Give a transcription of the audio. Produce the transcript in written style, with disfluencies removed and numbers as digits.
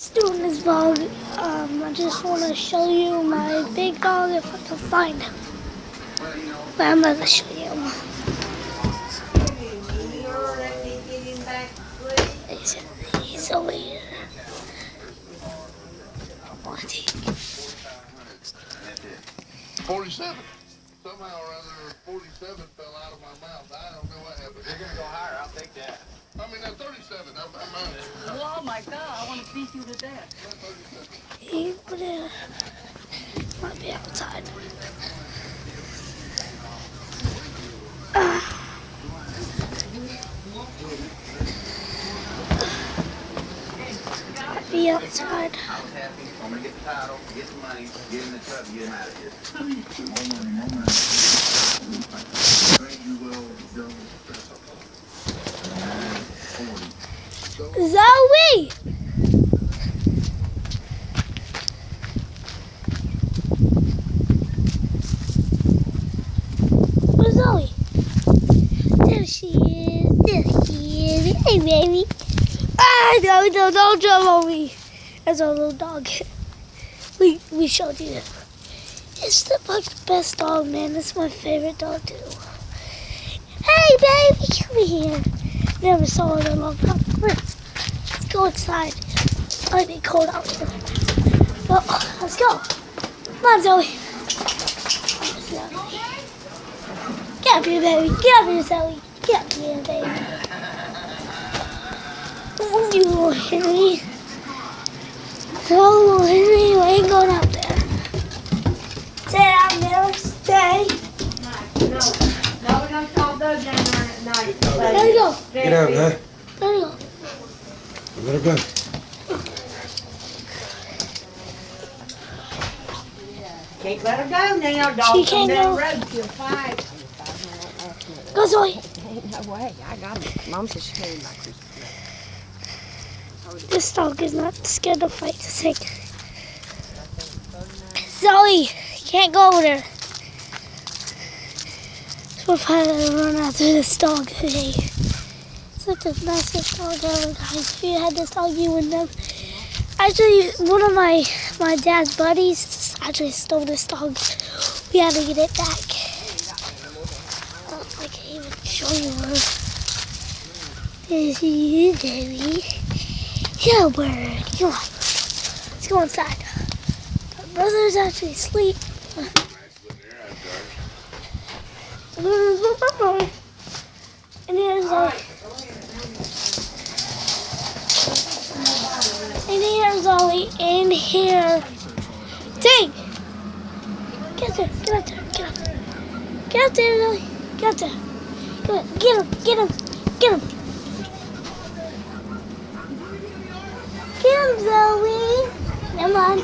Doing this vlog, I just want to show you my big dog if I can find him. But I'm going to show you him. He's over here. 47. Somehow or other, 47 fell out of my mouth. I don't know what happened. You're gonna go higher. I'll take that. I mean, that's 37. I'm Oh my God! I want to beat you to death. He might be outside. Might be outside. I was happy. I'm gonna get the title, get the money, get in the truck, and get him out of here. Zoe! Where's Zoe? There she is. There she is. Hey, baby. Ah, no, don't jump on me. That's our little dog. We showed you it. It's the best dog, man. It's my favorite dog, too. Hey, baby, come here. Never saw it in a long time. Come here. Let's go inside. It might be cold out here. Oh, let's go. Come on, Zoe. Get up here, baby. Get up here, Zoe. Get up here, baby. Oh, you little Henry. No, little Henry, you ain't going up there. Stay out there. Stay. No, we're gonna call those down there at night. Let her go. Get out, huh? Let her go. Let her go. Can't let her go now. Dog She can't down go. the road till 5. Go, Zoe. Ain't no way. I got it. Mom said she came back. This dog is not scared to fight the snake. Zoe, you can't go over there. We're probably gonna run after this dog today. Such the nicest dog ever, guys. If you had this dog, you would know. Actually, one of my dad's buddies actually stole this dog. We had to get it back. Oh, I can't even show you her. There she is, baby. Yeah, bird. Come on. Let's go inside. My brother's actually asleep. And here's Zoe. And here's Zoe. And here. Dig! Get up there. Get up there. Get up there. Get up there, Zoe. Get up there. Come on. Get him. Get him. Get him. Get him, Zoe. Come on.